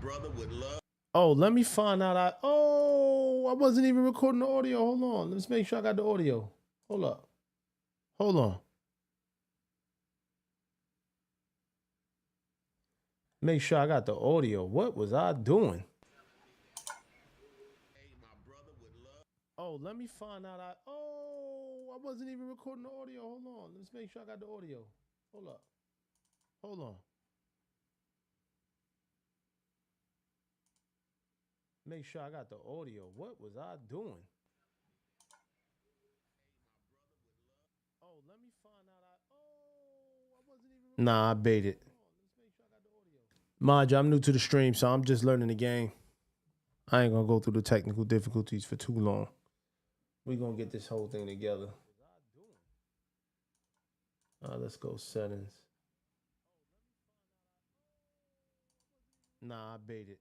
brother would love. Oh, let me find out. I wasn't even recording the audio. Hold on. Let's make sure I got the audio. Hold up. Hold on. Make sure I got the audio. What was I doing? Oh, let me find out. I wasn't even recording the audio. Hold on. Let's make sure I got the audio. Hold up. Hold on. Make sure I got the audio. What was I doing? Oh, let me find out. I wasn't even. Nah, I baited. Mind you, I'm new to the stream, so I'm just learning the game. I ain't gonna go through the technical difficulties for too long. We're gonna get this whole thing together. Let's go settings. Nah, I baited.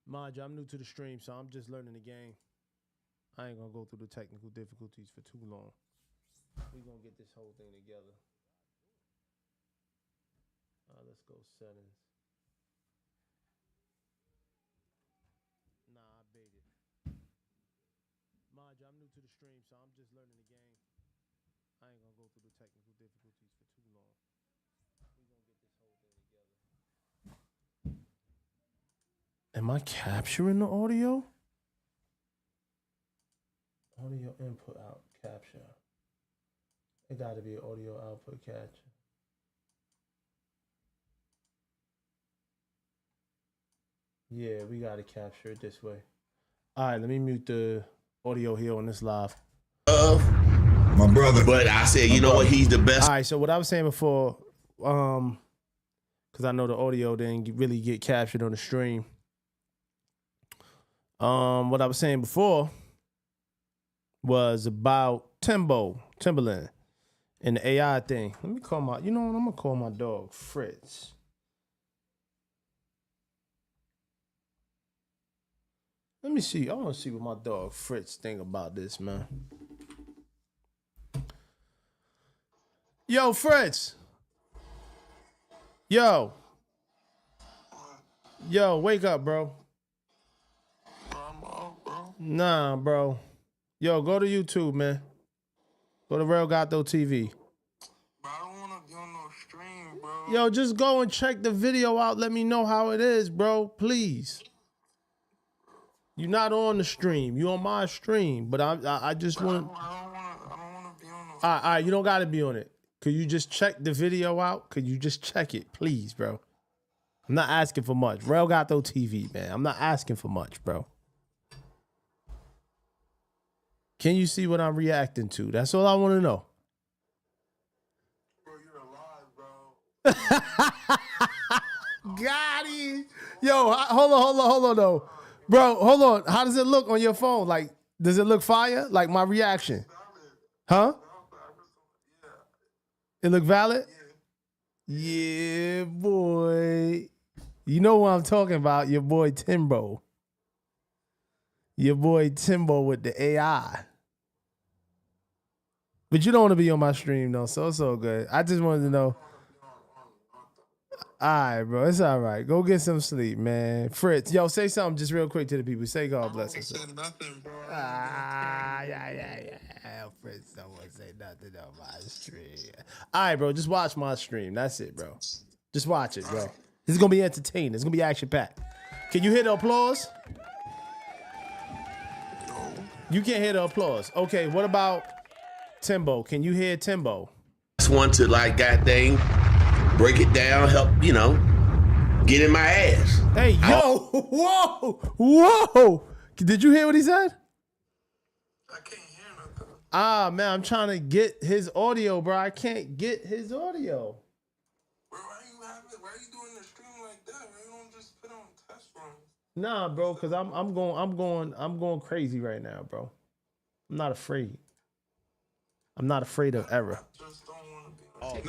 Mind you, I'm new to the stream, so I'm just learning the game. I ain't gonna go through the technical difficulties for too long. We're gonna get this whole thing together. Let's go settings. Nah, I baited. Mind you, I'm new to the stream, so I'm just learning the game. I ain't gonna go through the technical difficulties for too long. We're gonna get this whole thing together. Am I capturing the audio? Audio input out capture. It gotta be audio output capture. Yeah, we gotta capture it this way. All right, let me mute the audio here on this live. My brother. But I said, you know what? He's the best. All right, so what I was saying before, because I know the audio didn't really get captured on the stream. What I was saying before was about Timbaland, and the AI thing. Let me call my, you know what? I'm gonna call my dog Fritz. Let me see. I want to see what my dog Fritz think about this, man. Yo, Fritz. Yo. Yo, wake up, bro. I'm up, bro. Nah, bro. Yo, go to YouTube, man. Go to Real Gato TV. But I don't want to be on no stream, bro. Yo, just go and check the video out. Let me know how it is, bro. Please. You're not on the stream. You on my stream. But I just want. I don't want to be on no. All right, you don't got to be on it. Could you just check the video out? Could you just check it, please, bro? I'm not asking for much. Real Gato TV, man. I'm not asking for much, bro. Can you see what I'm reacting to? That's all I want to know. Bro, you're alive, bro. Got it. Yo, hold on, though. Bro, hold on. How does it look on your phone? Like, does it look fire? Like my reaction? Huh? It look valid? Yeah, boy. You know what I'm talking about. Your boy Timbo. Your boy Timbo with the AI. But you don't want to be on my stream, though, so it's all good. I just wanted to know. All right, bro. It's all right. Go get some sleep, man. Fritz, yo, say something just real quick to the people. Say God bless us. I don't say nothing, bro. Yeah. Fritz don't want to say nothing on my stream. All right, bro. Just watch my stream. That's it, bro. Just watch it, bro. This is going to be entertaining. It's going to be action-packed. Can you hear the applause? No. You can't hear the applause. Okay, what about Timbo? Can you hear Timbo? Just want to like goddamn break it down, help, you know, get in my ass. Hey, yo, whoa. Did you hear what he said? I can't hear nothing. Ah, man, I'm trying to get his audio, bro. I can't get his audio. Bro, why are you doing the stream like that? Why you don't just put on test runs? Nah, bro, because I'm going crazy right now, bro. I'm not afraid. I'm not afraid of error. Just don't want to be on.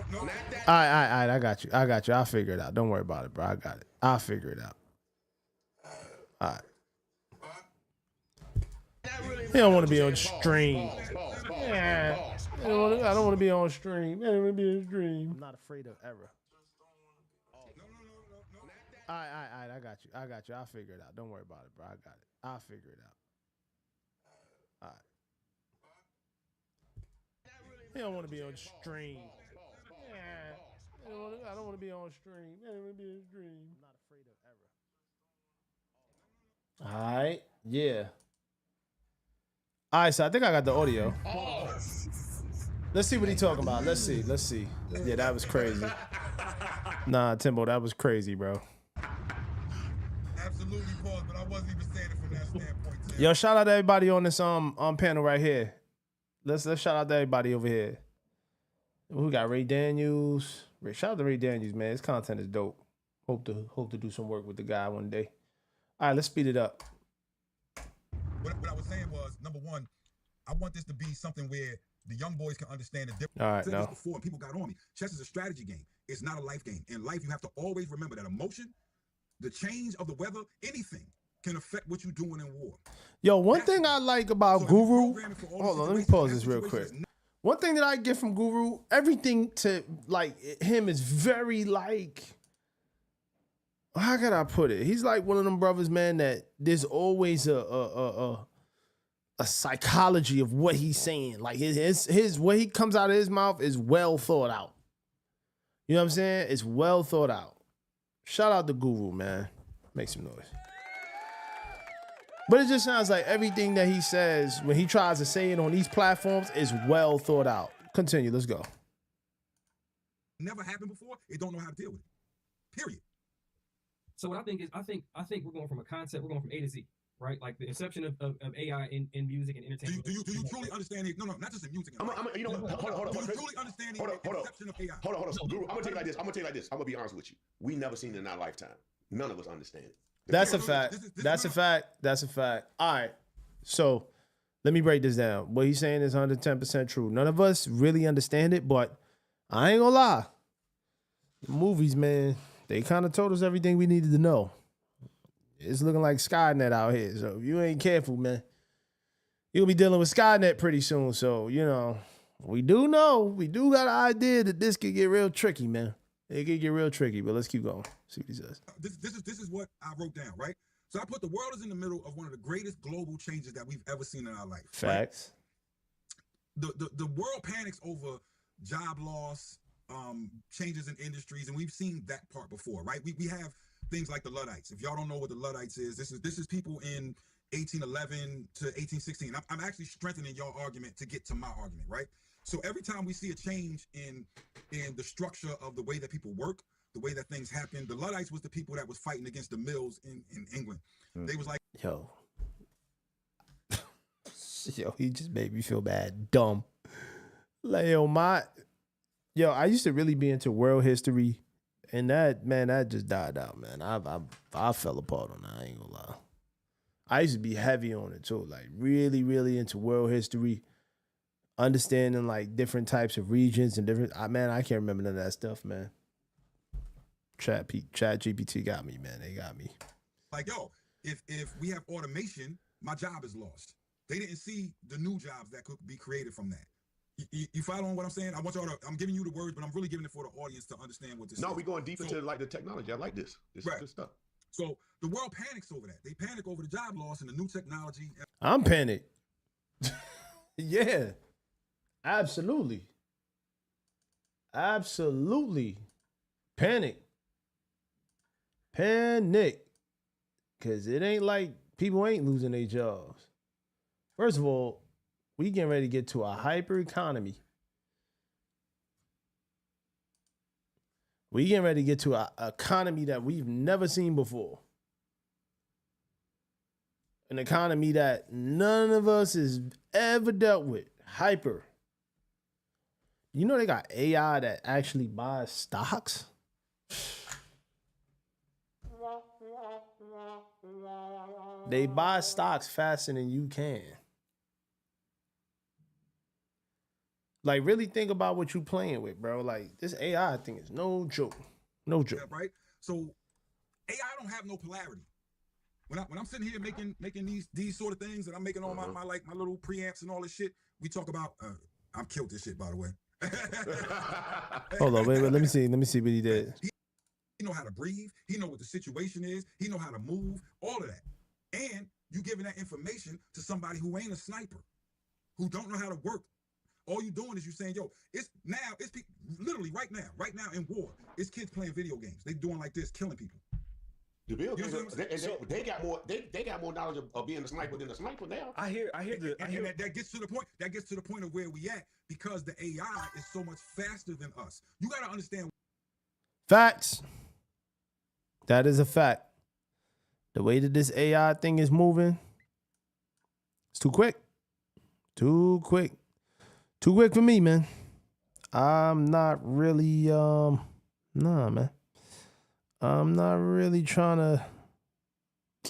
No. All right, I got you. I'll figure it out. Don't worry about it, bro. I got it. I'll figure it out. All right. He don't want to be on stream. Yeah. I don't want to be on stream. I don't want to be on stream. I'm not afraid of error. All right, I got you. I'll figure it out. Don't worry about it, bro. I got it. I'll figure it out. All right. He don't want to be on stream. Yeah. I don't want to be on stream. I don't want to be on stream. I'm not afraid of error. All right. Yeah. All right, so I think I got the audio. Let's see what he talking about. Let's see. Yeah, that was crazy. Nah, Timbo, that was crazy, bro. Absolutely pause, but I wasn't even saying it from that standpoint. Tim. Yo, shout out to everybody on this panel right here. Let's shout out to everybody over here. We got Ray Daniels. Shout out to Ray Daniels, man. His content is dope. Hope to do some work with the guy one day. All right, let's speed it up. What I was saying was, number one, I want this to be something where the young boys can understand the difference. All right, I said now. this before, and people got on me. Chess is a strategy game. It's not a life game. In life, you have to always remember that emotion, the change of the weather, anything can affect what you're doing in war. Yo, one thing I like about Guru. Hold on, let me pause this real quick. One thing that I get from Guru, everything to like him is very like. How can I put it? He's like one of them brothers, man, that there's always a psychology of what he's saying. Like his what he comes out of his mouth is well thought out. You know what I'm saying? It's well thought out. Shout out to Guru, man. Make some noise. But it just sounds like everything that he says when he tries to say it on these platforms is well thought out. Continue. Let's go. Never happened before. It don't know how to deal with it. Period. So what I think is, I think we're going from a concept, we're going from A to Z, right? Like the inception of AI in music and entertainment. Do you truly understand it? No, not just in music. You know what? Hold on. Do you truly understand the inception of AI? Hold on. Guru, I'm gonna tell you like this. I'm gonna be honest with you. We never seen it in our lifetime. None of us understand it. That's a fact. That's a fact. All right. So let me break this down. What he's saying is 110% true. None of us really understand it, but I ain't gonna lie. The movies, man, they kind of told us everything we needed to know. It's looking like Skynet out here. So if you ain't careful, man, you'll be dealing with Skynet pretty soon. So, you know, we do got an idea that this could get real tricky, man. It could get real tricky, but let's keep going. See what he says. This is what I wrote down, right? So I put the world is in the middle of one of the greatest global changes that we've ever seen in our life. Facts. Right? The world panics over job loss, changes in industries, and we've seen that part before, right? We have things like the Luddites. If y'all don't know what the Luddites is, this is people in 1811 to 1816. I'm actually strengthening y'all argument to get to my argument, right? So every time we see a change in the structure of the way that people work, the way that things happen, the Luddites was the people that was fighting against the Mills in England. They was like, yo, he just made me feel bad, dumb. Like, yo, I used to really be into world history, and that just died out, man. I fell apart on that. I ain't gonna lie. I used to be heavy on it too, like really, really into world history. Understanding like different types of regions and different, I can't remember none of that stuff, man. Chat GPT got me, man. They got me. Like, yo, if we have automation, my job is lost. They didn't see the new jobs that could be created from that. You following what I'm saying? I want y'all to, I'm giving you the words, but I'm really giving it for the audience to understand what this is. No, we're going deep into like the technology. I like this. This is good stuff. So the world panics over that. They panic over the job loss and the new technology. I'm panicked. Yeah. Absolutely. Panic. Because it ain't like people ain't losing their jobs. First of all, we getting ready to get to a hyper economy. We getting ready to get to an economy that we've never seen before. An economy that none of us has ever dealt with. Hyper. You know they got AI that actually buys stocks? They buy stocks faster than you can. Like, really think about what you playing with, bro. Like, this AI thing is no joke. No joke. Yeah, right? So AI don't have no polarity. When I'm sitting here making these sort of things that I'm making on my little preamps and all this shit, we talk about I've killed this shit, by the way. Hold on, wait, let me see what he did. He know how to breathe. He know what the situation is. He know how to move. All of that. And you giving that information to somebody who ain't a sniper, who don't know how to work. All you doing is you saying, yo, it's literally right now in war, it's kids playing video games. They doing like this, killing people. The video games, they got more. They got more knowledge of being a sniper than a sniper now. I hear that gets to the point. That gets to the point of where we at because the AI is so much faster than us. You got to understand. Facts. That is a fact. The way that this AI thing is moving, it's too quick. Too quick. Too quick for me, man. I'm not really, nah, man. I'm not really trying to,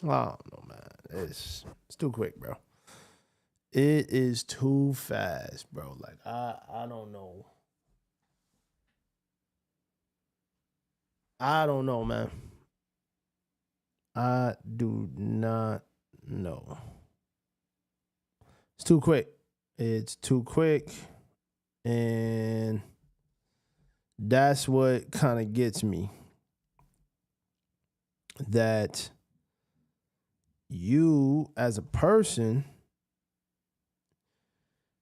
I don't know, man. It's too quick, bro. It is too fast, bro. Like, I don't know. I don't know, man. I do not know. It's too quick. It's too quick. And that's what kind of gets me. That you, as a person,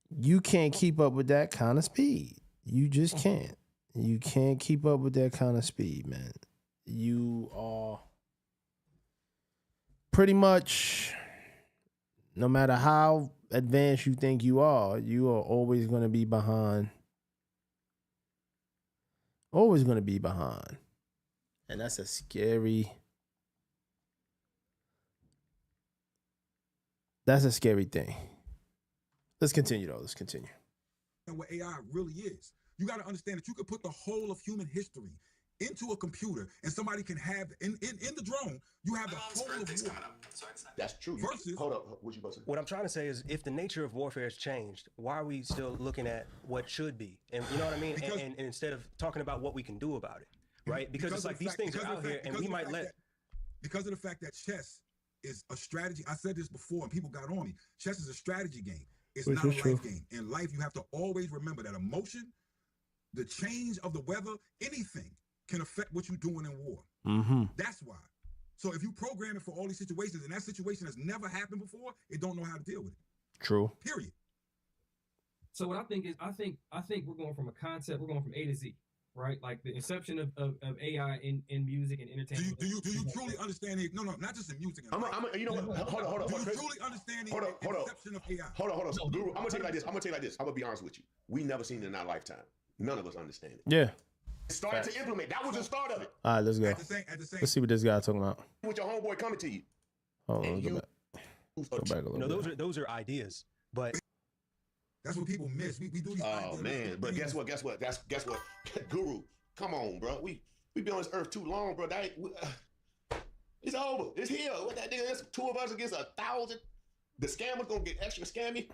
you can't keep up with that kind of speed. You just can't. You can't keep up with that kind of speed, man. You are pretty much, no matter how advanced you think you are always going to be behind. Always going to be behind. And that's a scary thing. Let's continue, though. Let's continue. And what AI really is. You got to understand that you could put the whole of human history into a computer and somebody can have, in the drone, you have the whole of war. That's true. Versus, hold up. What you about to say? What I'm trying to say is if the nature of warfare has changed, why are we still looking at what should be? And you know what I mean? And instead of talking about what we can do about it, right? Because it's like these things are out here and we might let... Because of the fact that chess is a strategy. I said this before and people got on me. Chess is a strategy game. It's not a life game. In life, you have to always remember that emotion, the change of the weather, anything can affect what you're doing in war. Mm-hmm. That's why. So if you program it for all these situations and that situation has never happened before, it don't know how to deal with it. True. Period. So what I think is, I think we're going from a concept, we're going from A to Z, right? Like the inception of AI in music and entertainment. Do you truly understand it? No, not just in music. You know what? Hold on. Do you truly understand the inception of AI? Hold on. Guru, I'm gonna tell you like this. I'm gonna be honest with you. We never seen it in our lifetime. None of us understand it. Yeah. Started to implement. That was the start of it. All right, let's go. At the same, let's see what this guy's talking about. With your homeboy coming to you. Hold on, go back a little bit. Those are ideas, but that's what people miss. We do these. Oh man, but guess what? Guess what? Guru, come on, bro. We been on this earth too long, bro. It's over. It's here. What that nigga? That's 2 of us against 1,000. The scammer's gonna get extra scammy.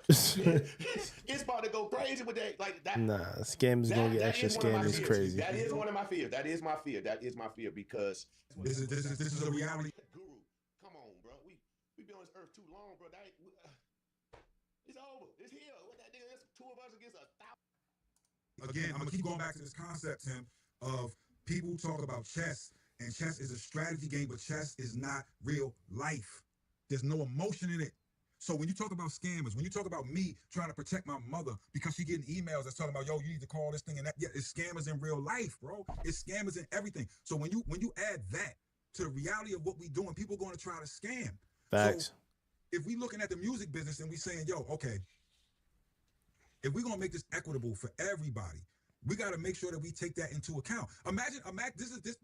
It's about to go crazy with that. Like that. Nah, scammers gonna get extra scammy. It's crazy. That is one of my fears. That is my fear because this is a reality. Guru, come on, bro. We been on this earth too long, bro. It's over. It's here. What that nigga? That's 2 of us against 1,000. Again, I'm gonna keep going back to this concept, Tim, of people talk about chess, and chess is a strategy game, but chess is not real life. There's no emotion in it. So when you talk about scammers, when you talk about me trying to protect my mother because she getting emails that's talking about, yo, you need to call this thing and that, yeah, it's scammers in real life, bro. It's scammers in everything. So when you add that to the reality of what we doing, people are going to try to scam. Facts. So if we looking at the music business and we saying, yo, okay, if we're gonna make this equitable for everybody, we got to make sure that we take that into account. Imagine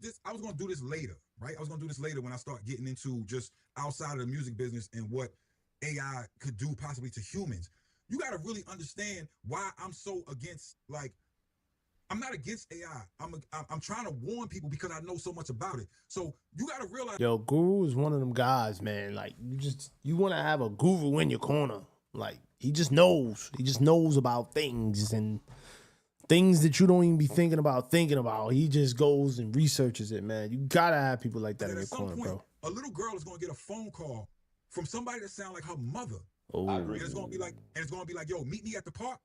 this. I was gonna do this later, right? I was gonna do this later when I start getting into just outside of the music business and what AI could do possibly to humans. You got to really understand why I'm so against. Like, I'm not against AI. I'm trying to warn people because I know so much about it. So you got to realize. Yo, Guru is one of them guys, man. Like you want to have a guru in your corner. Like he just knows. He just knows about things and things that you don't even be thinking about. He just goes and researches it, man. You gotta have people like that in your corner, bro. A little girl is gonna get a phone call from somebody that sounds like her mother. Oh, I agree. And it's gonna be like, yo, meet me at the park.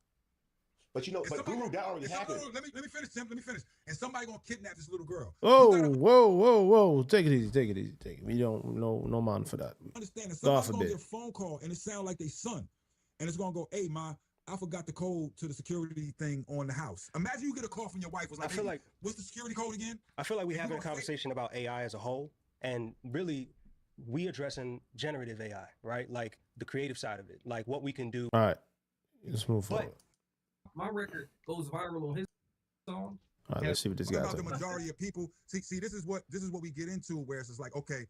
But you know, but Guru, that already happened. Let me finish, Tim. Let me finish. And somebody gonna kidnap this little girl. Whoa. Take it easy. We don't no mind for that. Understand that somebody's gonna get a phone call and it sound like they son. And it's gonna go, hey, ma, I forgot the code to the security thing on the house. Imagine you get a call from your wife. Was like, I feel like, what's the security code again? I feel like we're having a conversation about AI as a whole, and really we addressing generative AI, right? Like the creative side of it, like what we can do. All right, let's move forward. My record goes viral on his song. All right, let's see what this guy's about. The majority of people see this is what we get into, where it's just like, okay,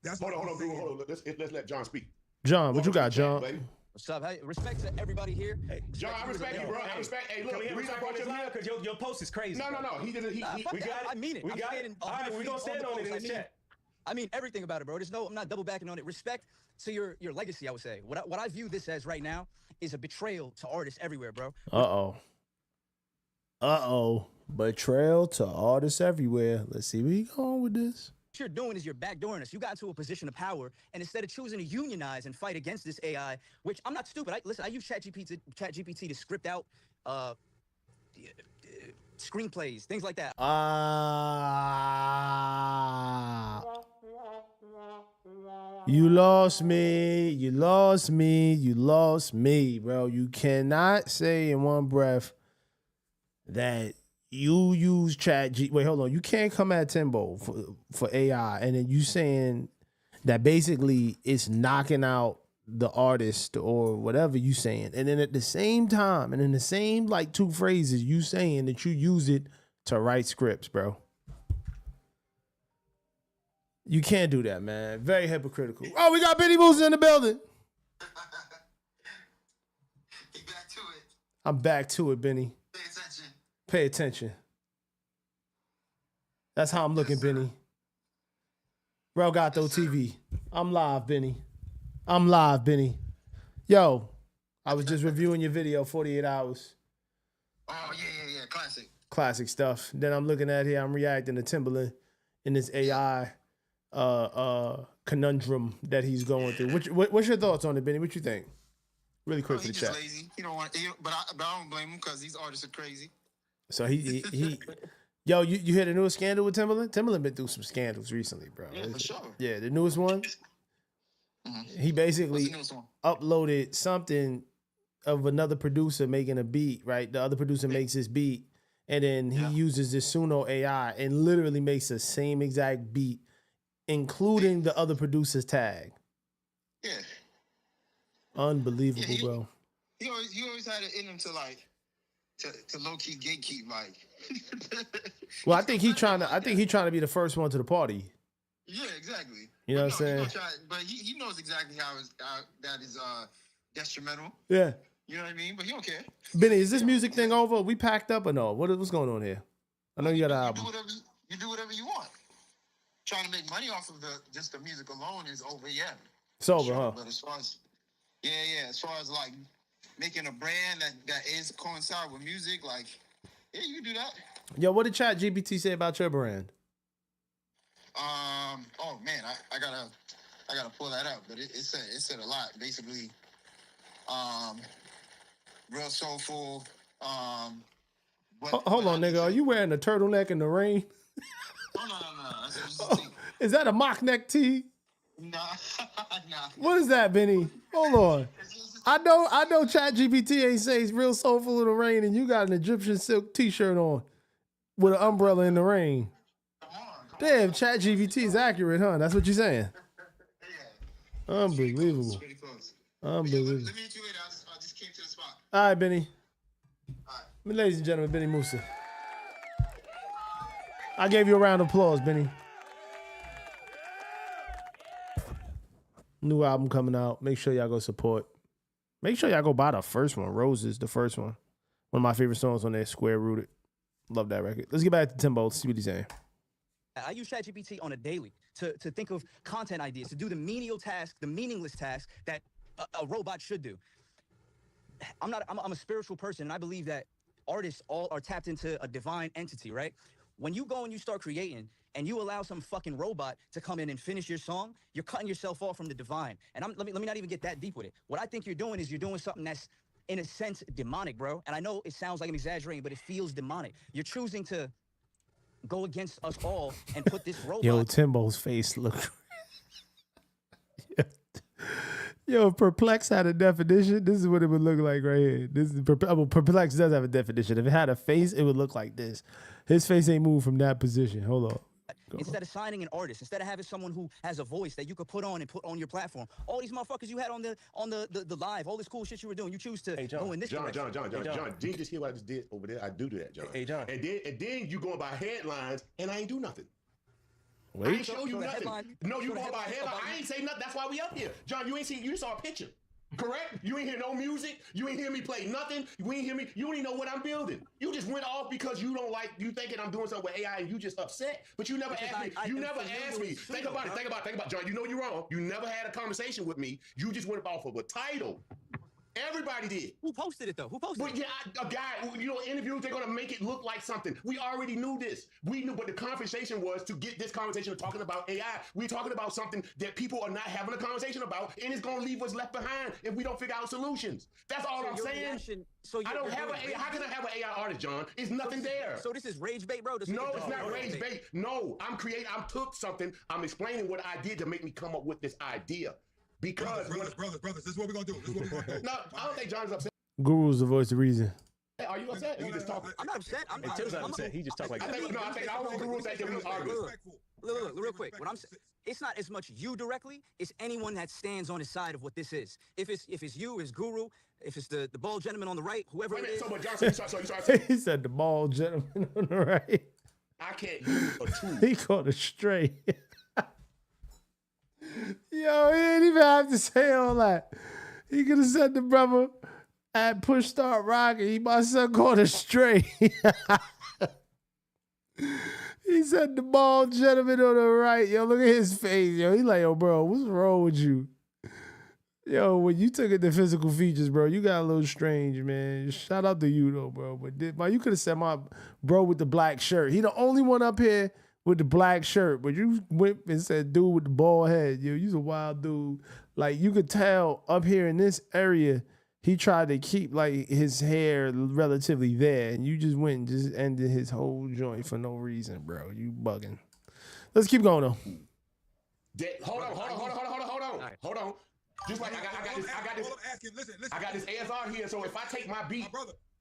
that's hold on. Let's let John speak. John, what you got, John? What's up? Hey, respect to everybody here. Hey, John, I respect you, bro. I respect. Hey, look, the reason I brought you here because your post is crazy. No. He didn't. We got it. I mean it. We got it. All right, we're gonna stand on it in the chat. I mean everything about it, bro. I'm not double backing on it. Respect to your legacy, I would say. What I view this as right now is a betrayal to artists everywhere, bro. Betrayal to artists everywhere. Let's see where you going with this. What you're doing is you're backdooring us. You got into a position of power, and instead of choosing to unionize and fight against this AI, which I'm not stupid. I use ChatGPT to script out screenplays, things like that. You lost me, bro. You cannot say in one breath that you use Wait, hold on. You can't come at Timbo for AI, and then you saying that basically it's knocking out the artist or whatever you saying, and then at the same time, and in the same like two phrases, you saying that you use it to write scripts, bro. You can't do that, man. Very hypocritical. Oh, we got Benny Moose in the building. Get back to it. I'm back to it, Benny. Pay attention. That's how I'm looking, Benny. Bro Gato TV. I'm live, Benny. Yo, I was just reviewing your video, 48 hours. Oh, yeah. Classic stuff. Then I'm looking at here, I'm reacting to Timbaland in this AI conundrum that he's going through. What's your thoughts on it, Benny? What you think? Really quick for the chat. He's just lazy. He don't want, but I don't blame him because these artists are crazy. So he yo, you hear the newest scandal with Timbaland? Timbaland been through some scandals recently, bro. Yeah, for sure. Yeah, the newest one. Mm-hmm. He basically uploaded something of another producer making a beat, right? The other producer makes this beat, and then he uses this Suno AI and literally makes the same exact beat, including the other producer's tag. Yeah. Unbelievable, bro. He always had it in him to like to low key gatekeep, like. Well, I think he's trying to be the first one to the party. Yeah, exactly. You know what I'm saying? But he knows exactly how that is detrimental. Yeah. You know what I mean? But he don't care. Benny, is this music thing over? We packed up or no? What's going on here? I know you got an album. You do whatever you want. Trying to make money off of just the music alone is over, yeah. It's over, huh? But as far as like making a brand that is coincide with music, like, yeah, you can do that. Yo, what did ChatGPT say about your brand? Oh man, I gotta pull that up, but it said a lot. Basically, real soulful. Hold on, nigga. Are you wearing a turtleneck in the rain? No. Is that a mock neck tee? Nah. What is that, Benny? Hold on. I know ChatGPT ain't say it's real soulful in the rain, and you got an Egyptian silk T-shirt on with an umbrella in the rain. Damn, ChatGPT is accurate, huh? That's what you're saying? Yeah. Unbelievable. Pretty close. Unbelievable. Let me meet you later. I just came to the spot. All right, Benny. All right. Ladies and gentlemen, Benny Musa. I gave you a round of applause, Benny. New album coming out. Make sure y'all go support. Make sure y'all go buy the first one. Roses, the first one. One of my favorite songs on there, Square Rooted. Love that record. Let's get back to Timbo. See what he's saying. I use ChatGPT on a daily to think of content ideas, to do the menial task, the meaningless task that a robot should do. I'm a spiritual person, and I believe that artists all are tapped into a divine entity, right? When you go and you start creating and you allow some fucking robot to come in and finish your song, you're cutting yourself off from the divine. And let me not even get that deep with it. What I think you're doing is you're doing something in a sense, demonic, bro. And I know it sounds like I'm exaggerating, but it feels demonic. You're choosing to go against us all and put this robot. Yo, Timbo's face look. Yo, Perplex had a definition. This is what it would look like right here. This is Perplex does have a definition. If it had a face, it would look like this. His face ain't moved from that position. Hold on. Instead of signing an artist, instead of having someone who has a voice that you could put on and put on your platform, all these motherfuckers you had on the live, all this cool shit you were doing, you choose to go in this direction. John, did you just hear what I just did over there? I do that, John. Hey, John. And then you going by headlines, and I ain't do nothing. Wait. I ain't show you nothing. No, you going by headline. I ain't say nothing. That's why we up here. John, you saw a picture. Correct? You ain't hear no music. You ain't hear me play nothing. You ain't hear me. You don't even know what I'm building. You just went off because you don't like, you thinking I'm doing something with AI and you just upset. But you never asked me. You never asked me. Think about it. John, you know you're wrong. You never had a conversation with me. You just went off of a title. Everybody did. Who posted it though? Who posted it? But yeah, a guy, interviews, they're gonna make it look like something. We already knew this. We knew, but the conversation was to get this conversation of talking about AI. We're talking about something that people are not having a conversation about, and it's gonna leave us left behind if we don't figure out solutions. That's all I'm saying. I don't have an AI. How can I have an AI artist, John? It's nothing there. So this is rage bait, bro? No, it's not rage bait. No, I took something. I'm explaining what I did to make me come up with this idea. Because brothers, this is what we're gonna do. No, I don't think John's upset. Guru's the voice of reason. Hey, are you upset? You just talking. I'm not upset. I'm not upset. He just talk like that. I don't think Guru said that we was arguing. Look, real quick. What I'm saying, it's not as much you directly. It's anyone that stands on the side of what this is. If it's you, it's Guru. If it's the bald gentleman on the right, whoever it is. So, but John, so you started. He said the bald gentleman on the right. I can't use a tool. He called it straight. Yo, he didn't even have to say all that. He could have said the brother at Push Start Rocking. He my son called it straight. He said the bald gentleman on the right. Yo, look at his face. Yo, he like, yo, bro, what's wrong with you? Yo, when you took it to physical features, bro, you got a little strange, man. Shout out to you, though, bro. But you could have said my bro with the black shirt. He the only one up here with the black shirt, but you went and said dude with the bald head. Yo, you's a wild dude. Like, you could tell up here in this area, he tried to keep like his hair relatively there, and you just went and just ended his whole joint for no reason, bro. You bugging. Let's keep going though. Hold on. Just like I got this. All I'm asking, listen. I got this ASR here, so if I take my beat,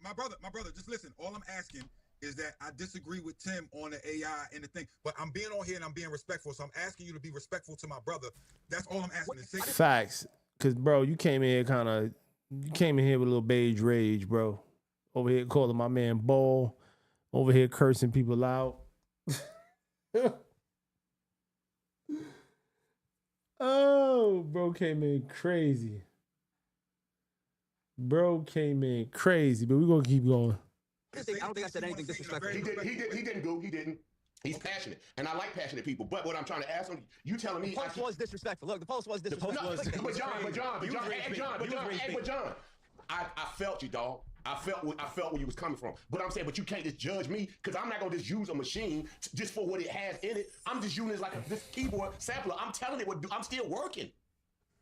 my brother, just listen. All I'm asking is that I disagree with Tim on the AI and the thing, but I'm being on here and I'm being respectful. So I'm asking you to be respectful to my brother. That's all I'm asking. Facts, because bro, you came in here with a little beige rage, bro. Over here calling my man ball. Over here cursing people out. Oh, bro came in crazy. But we're gonna keep going. I don't think I said anything disrespectful. He didn't. He's passionate, and I like passionate people. But what I'm trying to ask him, you telling me the post was disrespectful. Look, the post was disrespectful. But John, I felt you, dog. I felt where you was coming from. But I'm saying, but you can't just judge me because I'm not gonna just use a machine just for what it has in it. I'm just using it like this keyboard sampler. I'm telling it what I'm still working.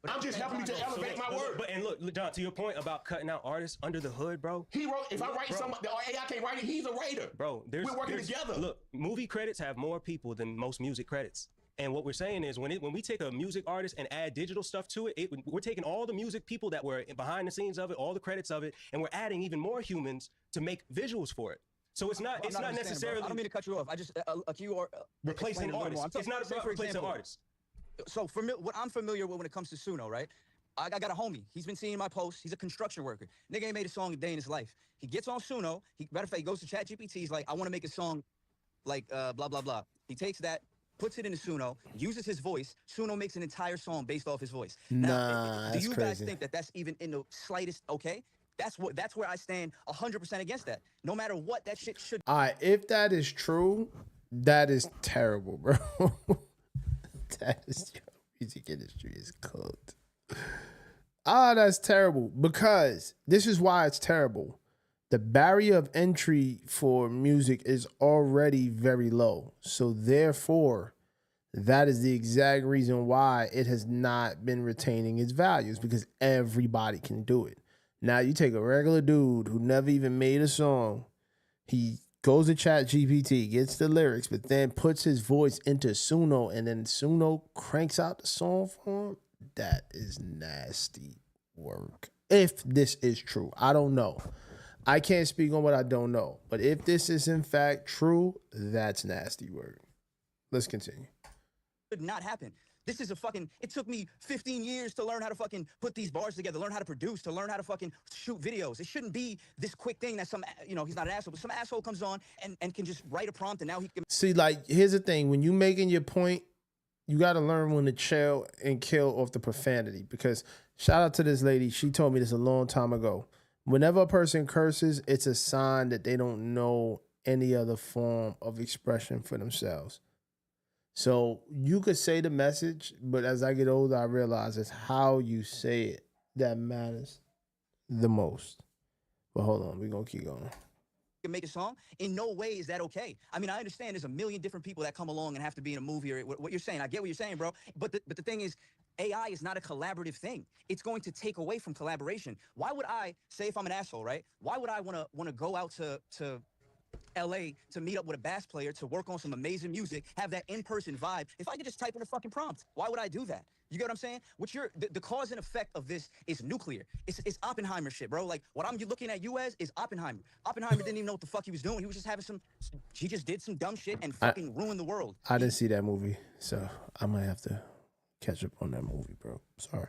I'm just helping me to elevate my work. But look, John, to your point about cutting out artists under the hood, bro. He wrote. If I write something, the AI can't write it. He's a writer. Bro, we're working together. Look, movie credits have more people than most music credits. And what we're saying is when we take a music artist and add digital stuff to it, we're taking all the music people that were behind the scenes of it, all the credits of it, and we're adding even more humans to make visuals for it. So it's not necessarily. Bro. I don't mean to cut you off. I just you are replacing artists. It's not about replacing artists. So what I'm familiar with when it comes to Suno, right? I got a homie. He's been seeing my posts. He's a construction worker. Nigga ain't made a song a day in his life. He gets on Suno. Matter of fact, he goes to ChatGPT. He's like, I want to make a song like blah, blah, blah. He takes that, puts it into Suno, uses his voice. Suno makes an entire song based off his voice. Now, do you guys think that that's even in the slightest okay? That's where I stand 100% against that. No matter what, that shit should. All right, if that is true, that is terrible, bro. That is music industry is cooked. That's terrible because this is why it's terrible. The barrier of entry for music is already very low. So therefore, that is the exact reason why it has not been retaining its values because everybody can do it. Now you take a regular dude who never even made a song. He goes to Chat GPT, gets the lyrics, but then puts his voice into Suno, and then Suno cranks out the song for him. That is nasty work. If this is true, I don't know. I can't speak on what I don't know. But if this is in fact true, that's nasty work. Let's continue. Could not happen. This is a fucking, it took me 15 years to learn how to fucking put these bars together, learn how to produce, to learn how to fucking shoot videos. It shouldn't be this quick thing that some, you know, he's not an asshole, but some asshole comes on and can just write a prompt and now he can. See, like, here's the thing. When you making your point, you got to learn when to chill and kill off the profanity. Because shout out to this lady. She told me this a long time ago. Whenever a person curses, it's a sign that they don't know any other form of expression for themselves. So you could say the message, but as I get older, I realize it's how you say it that matters the most. But hold on, we're going to keep going. Make a song. In no way is that okay. I mean, I understand there's a million different people that come along and have to be in a movie or what you're saying. I get what you're saying, bro. But the thing is, AI is not a collaborative thing. It's going to take away from collaboration. Why would I, say if I'm an asshole, right? Why would I want to go out to LA to meet up with a bass player to work on some amazing music, have that in-person vibe, if I could just type in a fucking prompt? Why would I do that? You get what I'm saying? The cause and effect of this is nuclear. It's Oppenheimer shit, bro. Like, what I'm looking at you as is Oppenheimer. Oppenheimer didn't even know what the fuck he was doing. He was just having he just did some dumb shit and fucking ruined the world. I didn't see that movie, so I might have to catch up on that movie, bro. Sorry.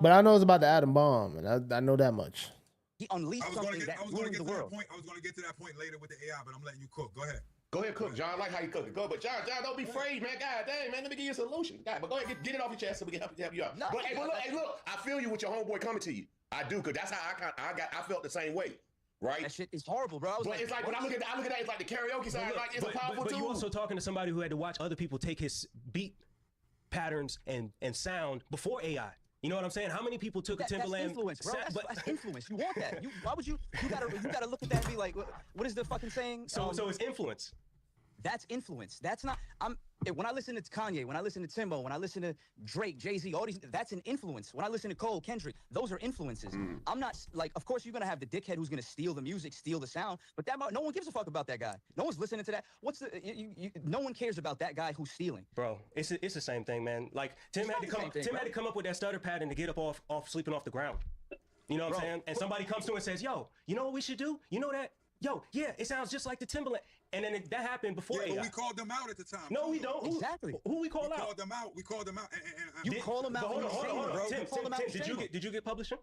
But I know it's about the atom bomb, and I know that much. He unleashed something that ruined the world. I was going to get to that point later with the AI, but I'm letting you cook. Go ahead. Go ahead, cook, John. I like how you cook it. Go, but John, don't be afraid, man. God dang, man. Let me give you a solution. God, but go ahead, get it off your chest so we can help you out. No, but look, I feel you with your homeboy coming to you. I do, cause that's how I felt the same way. Right? That shit is horrible, bro. But it's like when I look at that, it's like the karaoke side, like it's a powerful tool. But you also talking to somebody who had to watch other people take his beat patterns and sound before AI. You know what I'm saying? How many people took a Timbaland? That's influence, bro. That's influence. You want that? Why would you? You gotta look at that and be like, what is the fucking saying? So it's influence. That's influence. That's not. When I listen to Kanye, when I listen to Timbo, when I listen to Drake, Jay-Z, all these, that's an influence. When I listen to Cole, Kendrick, those are influences. I'm not like, of course you're gonna have the dickhead who's gonna steal the music, steal the sound, but no one gives a fuck about that guy. No one's listening to that. No one cares about that guy who's stealing. Bro, it's the same thing, man. Like Tim had to come up with that stutter pattern to get up off sleeping off the ground. You know what I'm saying? And somebody comes to him and says, "Yo, you know what we should do? You know that? Yo, yeah, it sounds just like the Timbaland." And then that happened before AI. But we called them out at the time. No, we don't. Exactly. Who we call out? We called them out. You call them out. Hold on, bro. Tim, did you get publishing?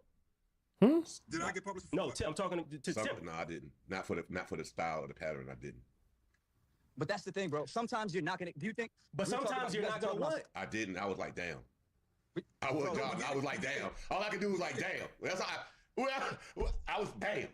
Did I get published? No, Tim, I'm talking to Tim. No, I didn't. Not for the style or the pattern. I didn't. But that's the thing, bro. Sometimes you're not gonna. Do you think? But sometimes you're not gonna what? I didn't. I was like, damn. I was like, damn. All I could do was like, damn. That's how I was damn.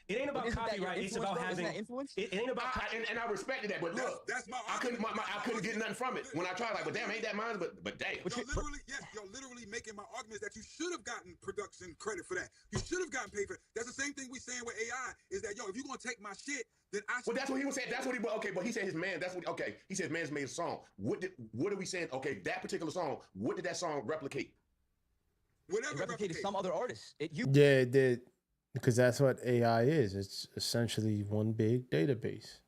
It ain't about copyright. It's about having influence. It ain't about and I respected that. But look, that's my. I couldn't get nothing from it when I tried. Like, but damn, ain't that mine? But damn. You're literally making my arguments that you should have gotten production credit for that. You should have gotten paid for it. That's the same thing we saying with AI. Is that if you're gonna take my shit, then I. Well, that's what he was saying. That's what he. Okay, but he said his man. That's what. Okay, he said man's made a song. What are we saying? Okay, that particular song. What did that song replicate? Whatever. It replicated some other artist. Yeah, it did. Because that's what AI is. It's essentially one big database.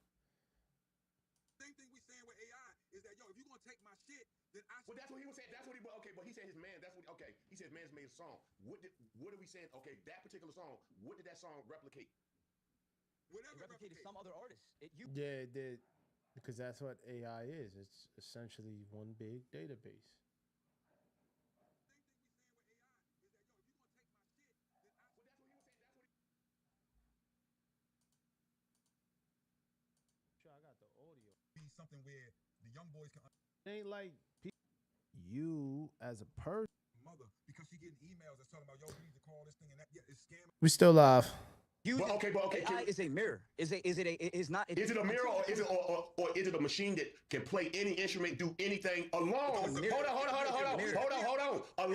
Same thing we saying with AI is that if you're gonna take my shit, then I. Well, that's what he was saying. That's what he. Okay, but he said his man. That's what. Okay, he said man's made a song. What are we saying? Okay, that particular song. What did that song replicate? Whatever. It replicated some other artist. Yeah, it did. Because that's what AI is. It's essentially one big database. Something where the young boys can. It ain't like you as a person. Mother, because she getting emails that's talking about we need to call this thing and that. Yeah, it's scamming. We still live. But okay. AI is a mirror. Is it a mirror or is it a machine that can play any instrument, do anything along? Hold on.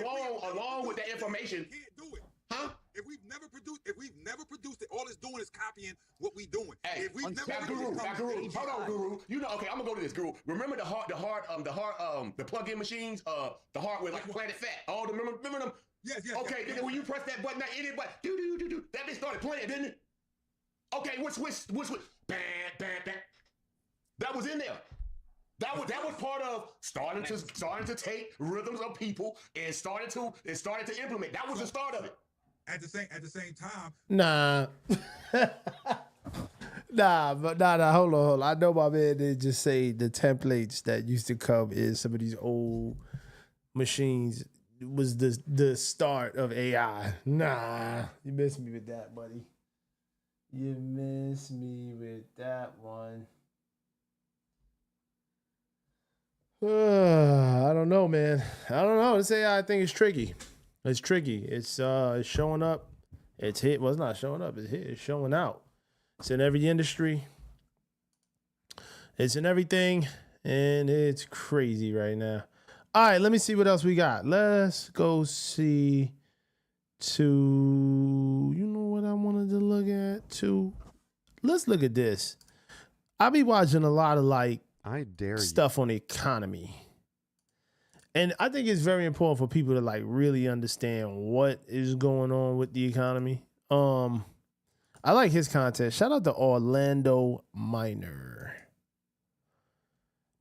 Along with that information. Can't do it. Huh? If we've never produced it, all it's doing is copying what we doing. Hey, if we've never Guru, hold on, Guru. You know, okay, I'm gonna go to this, Guru. Remember the plug-in machines, the hard with like Planet Fat. Remember them? Yes. Okay, then when you press that button, that idiot button, do, that bitch started playing, didn't it? Okay, which, bam, bam, bam. That was in there. That was part of starting to take rhythms of people and started to implement. That was the start of it. At the same time. Nah. Nah. Hold on. I know my man did just say the templates that used to come in some of these old machines was the start of AI. Nah, you missed me with that, buddy. You missed me with that one. I don't know, man. I don't know. This AI thing is tricky. It's tricky. It's showing up. It's hit. Well, it's not showing up. It's hit. It's showing out. It's in every industry. It's in everything, and it's crazy right now. All right, let me see what else we got. Let's go see you know what I wanted to look at too? Let's look at this. I be watching a lot of stuff on the economy. And I think it's very important for people to really understand what is going on with the economy. I like his content. Shout out to Orlando Minor.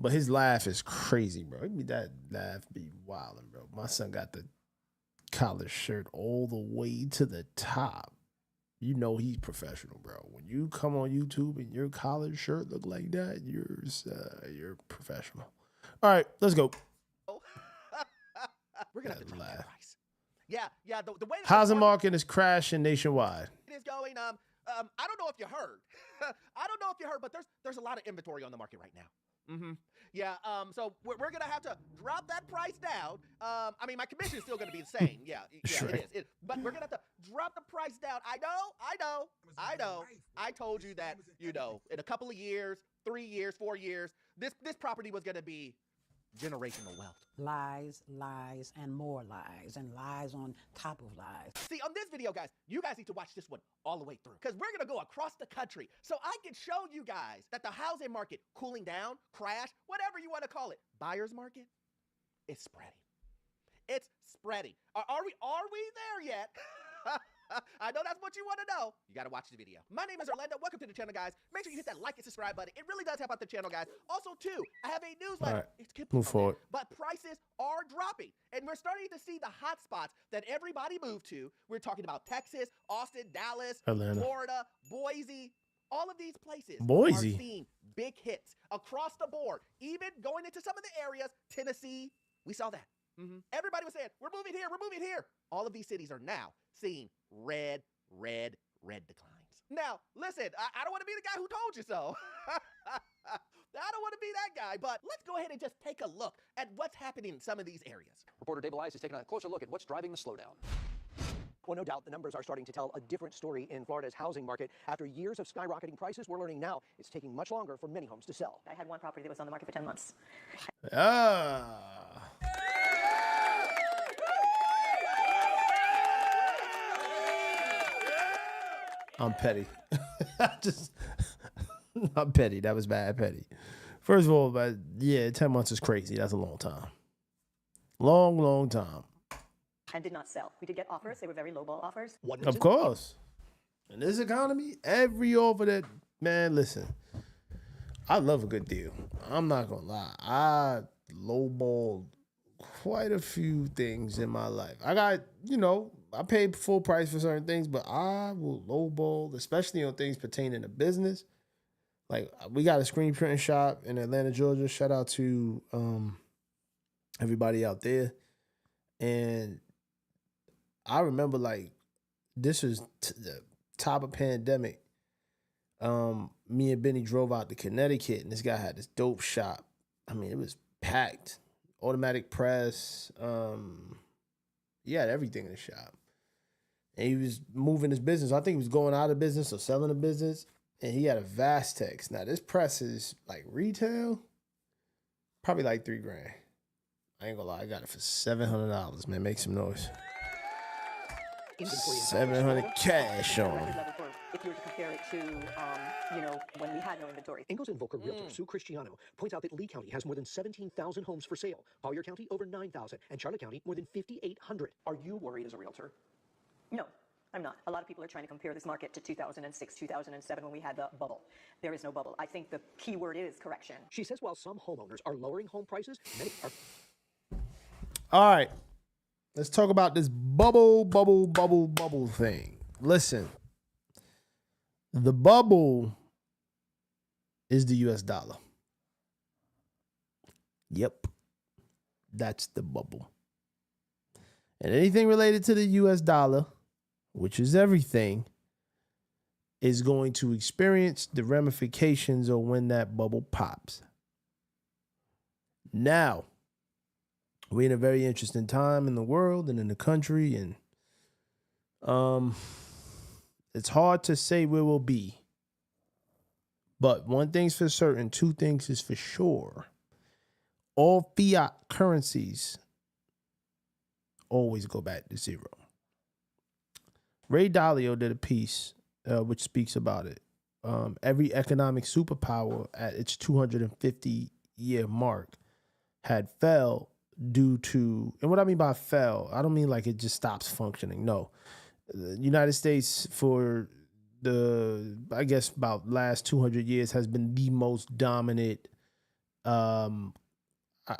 But his laugh is crazy, bro. That laugh be wildin', bro. My son got the collar shirt all the way to the top. You know he's professional, bro. When you come on YouTube and your collar shirt look like that, you're professional. All right, let's go. We're gonna have to drop that price. Yeah. The way housing market is crashing nationwide. It is going. I don't know if you heard. But there's a lot of inventory on the market right now. Mm-hmm. Yeah. So we're gonna have to drop that price down. I mean, my commission is still gonna be the same. Yeah, sure. It is. But we're gonna have to drop the price down. I know. I told you that. In a couple of years, 3 years, 4 years, this property was gonna be generational wealth. Lies, and more lies, and lies on top of lies. See, on this video, guys, you guys need to watch this one all the way through, because we're going to go across the country so I can show you guys that the housing market cooling down, crash, whatever you want to call it, buyer's market, is spreading. It's spreading. Are we there yet? I know that's what you want to know. You got to watch the video. My name is Orlando. Welcome to the channel, guys. Make sure you hit that like and subscribe button. It really does help out the channel, guys. Also, too, I have a newsletter. Right. Move forward. But prices are dropping. And we're starting to see the hot spots that everybody moved to. We're talking about Texas, Austin, Dallas, Atlanta, Florida, Boise. All of these places are seeing big hits across the board. Even going into some of the areas, Tennessee, we saw that. Mm-hmm. Everybody was saying, we're moving here. All of these cities are now seeing red declines. Now, listen, I don't want to be the guy who told you so. I don't want to be that guy, but let's go ahead and just take a look at what's happening in some of these areas. Reporter Dave Elias is taking a closer look at what's driving the slowdown. Well, no doubt the numbers are starting to tell a different story in Florida's housing market. After years of skyrocketing prices, we're learning now it's taking much longer for many homes to sell. I had one property that was on the market for 10 months. I'm petty. I'm petty. That was bad, petty. First of all, 10 months is crazy. That's a long time. Long time. And did not sell. We did get offers. They were very lowball offers. Of course. In this economy, every offer that, man, listen, I love a good deal. I'm not going to lie. I lowballed quite a few things in my life. I got, I paid full price for certain things, but I will lowball, especially on things pertaining to business. Like, we got a screen printing shop in Atlanta, Georgia. Shout out to everybody out there. And I remember, this was the top of pandemic. Me and Benny drove out to Connecticut, and this guy had this dope shop. I mean, it was packed. Automatic press. He had everything in the shop. And he was moving his business. I think he was going out of business or selling the business. And he had a Vastex. Now, this press is retail, probably $3,000. I ain't gonna lie, I got it for $700, man. Make some noise. 700 cash on him. if you were to compare it to, when we had no inventory. Ingalls and Volker realtor Sue Cristiano points out that Lee County has more than 17,000 homes for sale, Collier County over 9,000, and Charlotte County more than 5,800. Are you worried as a realtor? No, I'm not. A lot of people are trying to compare this market to 2006, 2007 when we had the bubble. There is no bubble. I think the key word is correction. She says while some homeowners are lowering home prices, many are... All right. Let's talk about this bubble thing. Listen. The bubble is the US dollar. Yep. That's the bubble. And anything related to the US dollar, which is everything, is going to experience the ramifications of when that bubble pops. Now, we're in a very interesting time in the world and in the country, and it's hard to say where we'll be. But one thing's for certain, two things is for sure. All fiat currencies always go back to zero. Ray Dalio did a piece which speaks about it. Every economic superpower at its 250-year mark had fell due to, and what I mean by fell, I don't mean like it just stops functioning. No. The United States for the, I guess, about last 200 years has been the most dominant, I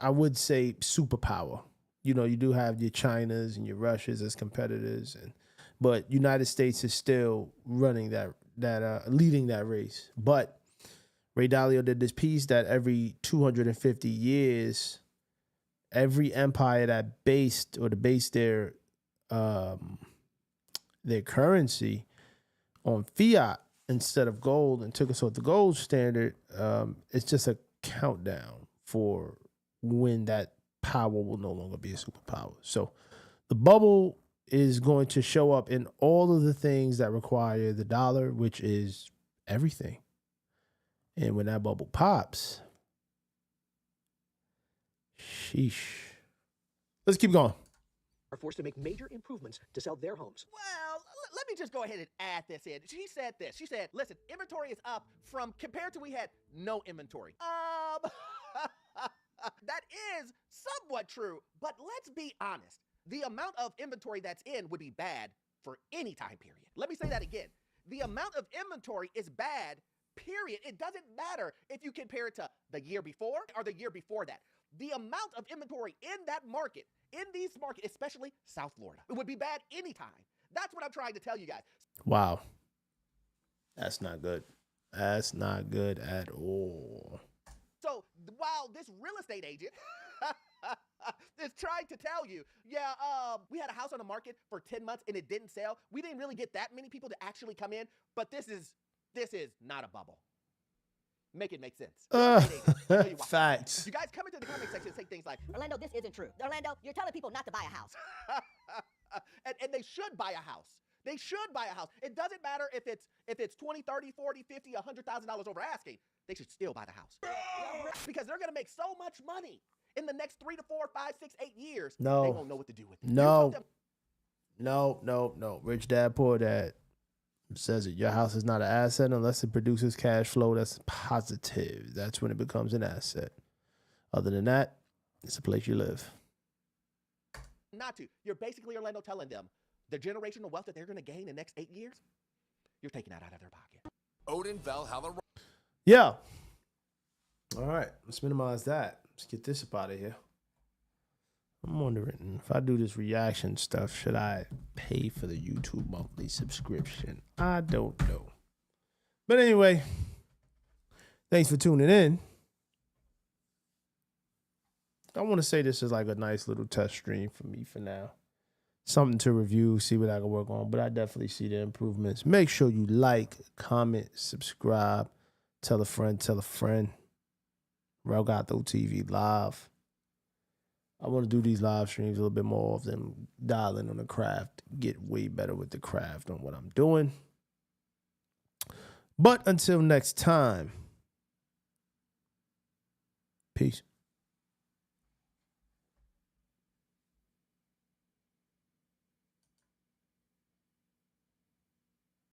would say, superpower. You know, you do have your Chinas and your Russias as competitors, but United States is still running that leading that race. But Ray Dalio did this piece that every 250 years, every empire that based their currency on fiat instead of gold and took us off the gold standard, it's just a countdown for when that power will no longer be a superpower. So the bubble is going to show up in all of the things that require the dollar, which is everything. And when that bubble pops, sheesh. Let's keep going. Are forced to make major improvements to sell their homes. Well, let me just go ahead and add this in. She said this. She said, listen, inventory is up from compared to we had no inventory. That is somewhat true, but let's be honest. The amount of inventory that's in would be bad for any time period. Let me say that again. The amount of inventory is bad, period. It doesn't matter if you compare it to the year before or the year before that. The amount of inventory in that market, in these markets, especially South Florida, it would be bad anytime. That's what I'm trying to tell you guys. Wow. That's not good. That's not good at all. So while this real estate agent is trying to tell you, we had a house on the market for 10 months and it didn't sell. We didn't really get that many people to actually come in, but this is not a bubble. Make it make sense. Facts. You guys come into the comment section and say things like, Orlando, this isn't true. Orlando, you're telling people not to buy a house. and they should buy a house. They should buy a house. It doesn't matter if it's 20, 30, 40, 50, $100,000 over asking. They should still buy the house. Because they're going to make so much money in the next 3 to 4, 5, 6, 8 years. No. They won't know what to do with it. No. Rich Dad, Poor Dad says it. Your house is not an asset unless it produces cash flow that's positive. That's when it becomes an asset. Other than that, it's a place you live. Not to. You're basically, Orlando, telling them the generational wealth that they're going to gain in the next 8 years, you're taking that out of their pocket. Odin Valhalla. Yeah. All right. Let's minimize that. Let's get this up out of here. I'm wondering if I do this reaction stuff, should I pay for the YouTube monthly subscription? I don't know. But anyway, thanks for tuning in. I want to say this is like a nice little test stream for me for now. Something to review, see what I can work on, but I definitely see the improvements. Make sure you like, comment, subscribe, tell a friend, Relgato TV Live. I want to do these live streams a little bit more often, dial in on the craft, get way better with the craft on what I'm doing. But until next time, peace.